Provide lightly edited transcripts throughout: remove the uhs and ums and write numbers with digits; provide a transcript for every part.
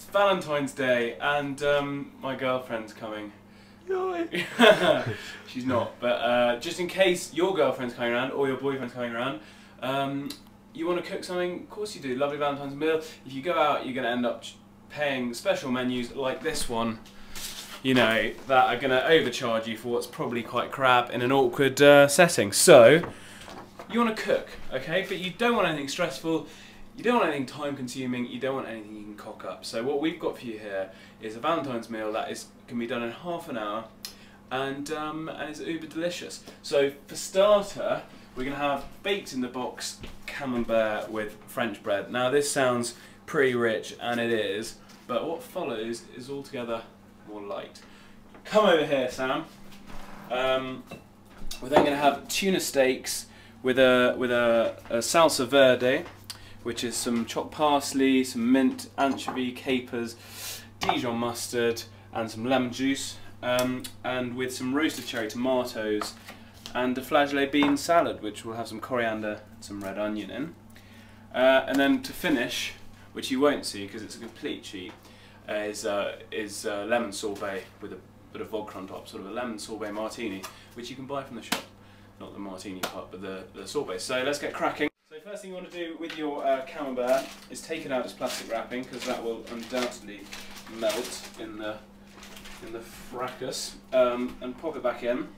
It's Valentine's Day and my girlfriend's coming. She's not, but just in case your girlfriend's coming around or your boyfriend's coming around, you want to cook something, of course you do, lovely Valentine's meal. If you go out, you're going to end up paying special menus like this one, you know, that are going to overcharge you for what's probably quite crap in an awkward setting. So, you want to cook, okay, but you don't want anything stressful, you don't want anything time consuming, you don't want anything you can cock up. So what we've got for you here is a Valentine's meal that can be done in half an hour and it's uber delicious. So for starter, we're going to have baked in the box Camembert with French bread. Now this sounds pretty rich, and it is, but what follows is altogether more light. Come over here, Sam. We're then going to have tuna steaks with a salsa verde, which is some chopped parsley, some mint, anchovy, capers, Dijon mustard, and some lemon juice, and with some roasted cherry tomatoes, and a flageolet bean salad, which will have some coriander and some red onion in. And then to finish, which you won't see because it's a complete cheat, is lemon sorbet with a bit of vodka on top, sort of a lemon sorbet martini, which you can buy from the shop. Not the martini part, but the sorbet. So let's get cracking. So first thing you want to do with your Camembert is take it out of its plastic wrapping, because that will undoubtedly melt in the fracas, and pop it back in.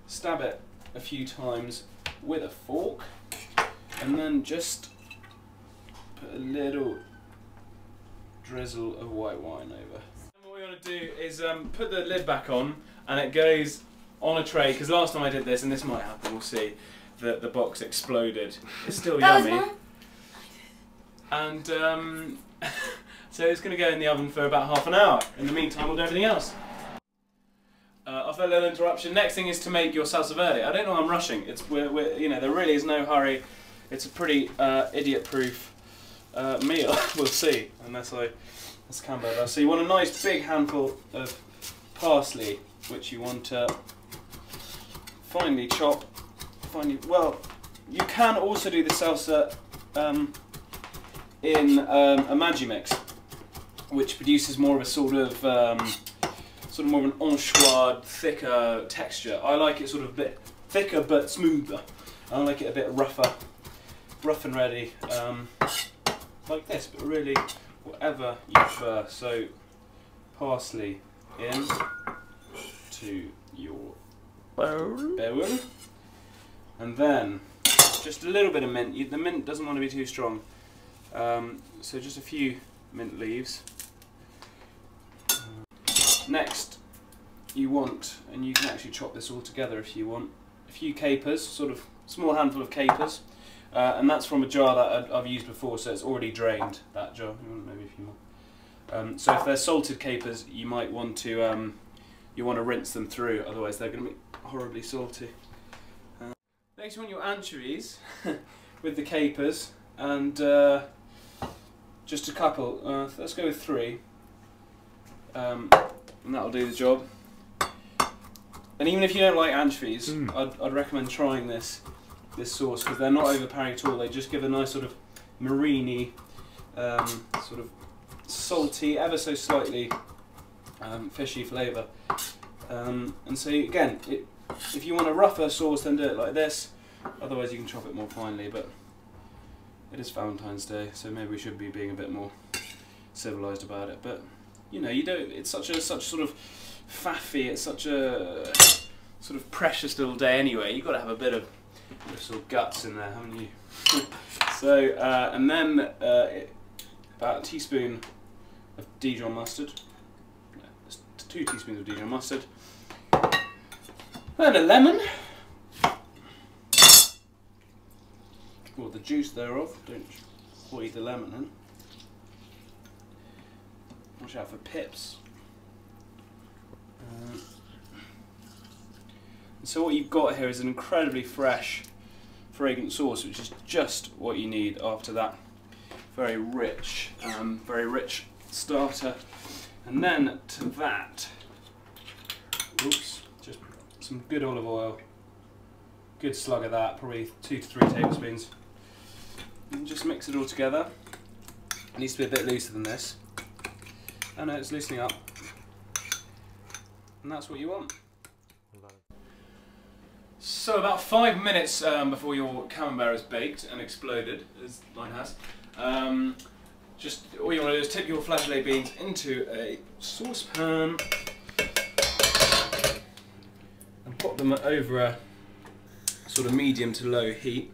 Stab it a few times with a fork, and then just put a little drizzle of white wine over. And what we want to do is put the lid back on, and it goes on a tray, because last time I did this, and this might happen, we'll see, the box exploded. It's still yummy. And so it's going to go in the oven for about half an hour. In the meantime, we'll do everything else. After a little interruption, next thing is to make your salsa verde. I don't know, I'm rushing. You know, there really is no hurry. It's a pretty idiot-proof meal. We'll see, unless Camembert. So you want a nice big handful of parsley, which you want to finely chop. Well, you can also do the salsa in a Maggi mix, which produces more of a sort of more of an anchois, thicker texture. I like it sort of a bit thicker but smoother. I like it a bit rough and ready, like this, but really whatever you prefer. So parsley in to your bowl, and then just a little bit of mint. The mint doesn't want to be too strong, so just a few mint leaves. Next, you want, and you can actually chop this all together if you want, a few capers, sort of small handful of capers, and that's from a jar that I've used before, so it's already drained, that jar. You want maybe a few more. So if they're salted capers, you might want to rinse them through, otherwise they're going to be horribly salty. Next you want your anchovies with the capers, and just a couple, let's go with 3, and that'll do the job. And even if you don't like anchovies, I'd recommend trying this sauce, because they're not overpowering at all. They just give a nice sort of marine-y, sort of salty, ever so slightly fishy flavour. And so again, if you want a rougher sauce, then do it like this. Otherwise you can chop it more finely, but it is Valentine's Day, so maybe we should be being a bit more civilised about it. But you know, it's such sort of faffy, it's such a sort of precious little day anyway. You've got to have a bit of sort of guts in there, haven't you? So, and then about a teaspoon of Dijon mustard. No, 2 teaspoons of Dijon mustard. And a lemon, or the juice thereof. Don't squeeze the lemon in. Watch out for pips. So what you've got here is an incredibly fresh, fragrant sauce, which is just what you need after that very rich starter. And then to that, oops, just some good olive oil, good slug of that, probably 2 to 3 tablespoons, and just mix it all together. It needs to be a bit looser than this. Oh no, it's loosening up. And that's what you want. So about 5 minutes before your camembert is baked and exploded, as mine has, just all you want to do is tip your flageolet beans into a saucepan and pop them over a sort of medium to low heat,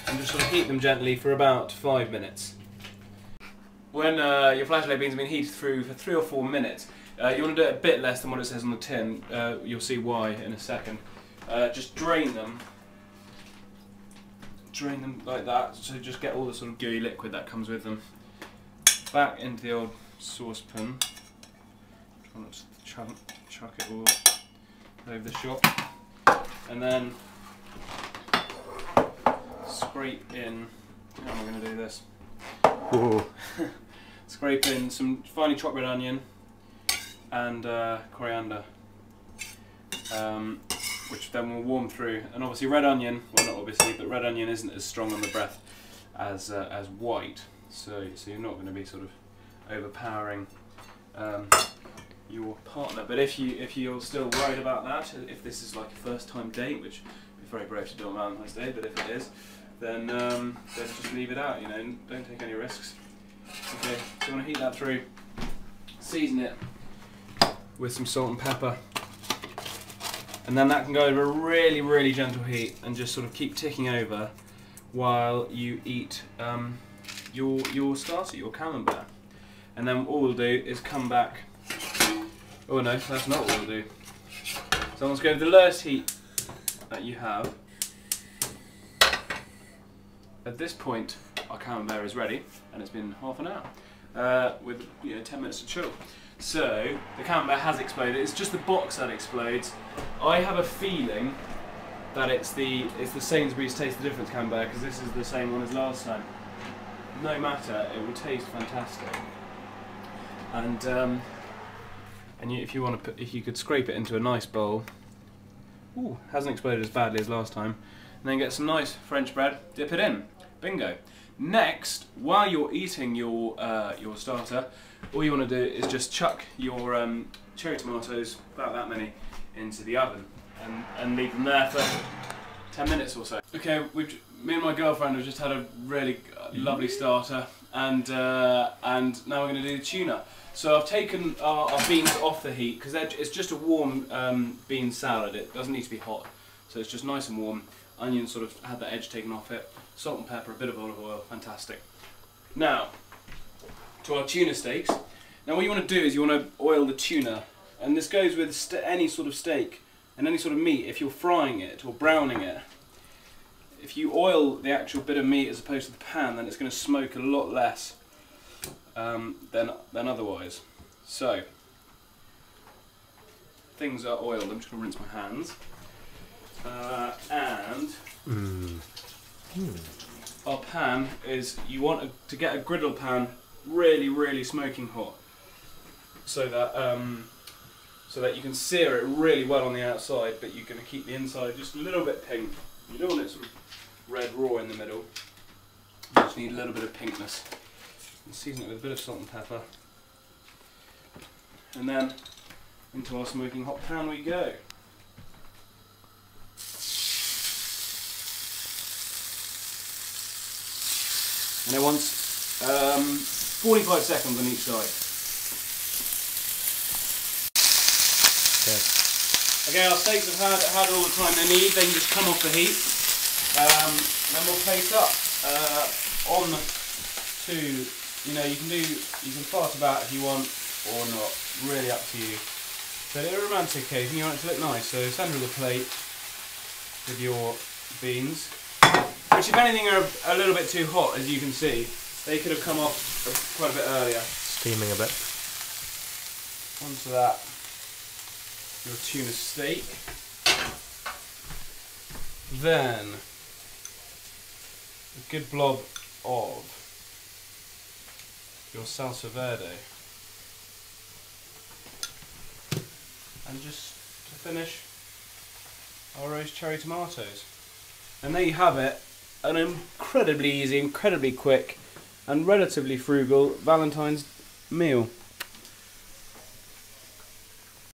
and just sort of heat them gently for about 5 minutes. When your flageolet beans have been heated through for 3 or 4 minutes, you want to do it a bit less than what it says on the tin. You'll see why in a second. Just drain them like that, so just get all the sort of gooey liquid that comes with them back into the old saucepan. Try not to chuck it all over the shop, and then scrape in. How am I going to do this? Scrape in some finely chopped red onion and coriander, which then will warm through. And obviously red onion, well not obviously, but red onion isn't as strong on the breath as white, so you're not going to be sort of overpowering your partner. But if you're still worried about that, if this is like a first time date, which would be very brave to do on Valentine's Day, but if it is, then just leave it out, you know, and don't take any risks. Okay, so you want to heat that through, season it with some salt and pepper, and then that can go over a really, really gentle heat and just sort of keep ticking over while you eat your starter, your camembert. And then all we'll do is come back. Oh no, that's not what we'll do. So let's go with the lowest heat that you have. At this point, our camembert is ready, and it's been half an hour with 10 minutes to chill. So the camembert has exploded. It's just the box that explodes. I have a feeling that it's the Sainsbury's Taste the Difference camembert, because this is the same one as last time. No matter, it will taste fantastic. And if you could scrape it into a nice bowl. Ooh, hasn't exploded as badly as last time. And then get some nice French bread, dip it in. Bingo. Next, while you're eating your starter, all you want to do is just chuck your cherry tomatoes, about that many, into the oven and leave them there for 10 minutes or so. Okay, me and my girlfriend have just had a really lovely starter, and now we're going to do the tuna. So I've taken our beans off the heat, because it's just a warm bean salad. It doesn't need to be hot, so it's just nice and warm. Onion sort of had the edge taken off it. Salt and pepper, a bit of olive oil, fantastic. Now, to our tuna steaks. Now what you want to do is you want to oil the tuna, and this goes with any sort of steak and any sort of meat. If you're frying it or browning it, if you oil the actual bit of meat as opposed to the pan, then it's going to smoke a lot less than otherwise. So, things are oiled. I'm just going to rinse my hands. Our pan is, you want to get a griddle pan really, really smoking hot, so that you can sear it really well on the outside, but you're going to keep the inside just a little bit pink. You don't want it sort of red raw in the middle. You just need a little bit of pinkness. And season it with a bit of salt and pepper, and then into our smoking hot pan we go. And it wants 45 seconds on each side. Okay, our steaks have had all the time they need. They can just come off the heat. Then we'll plate up on to, you can fart about if you want or not. Really up to you. But in a romantic occasion, you want it to look nice. So centre of the plate with your beans, which if anything are a little bit too hot, as you can see. They could have come off quite a bit earlier. Steaming a bit. Onto that, your tuna steak. Then a good blob of your salsa verde. And just to finish, our roast cherry tomatoes. And there you have it. An incredibly easy, incredibly quick and relatively frugal Valentine's meal.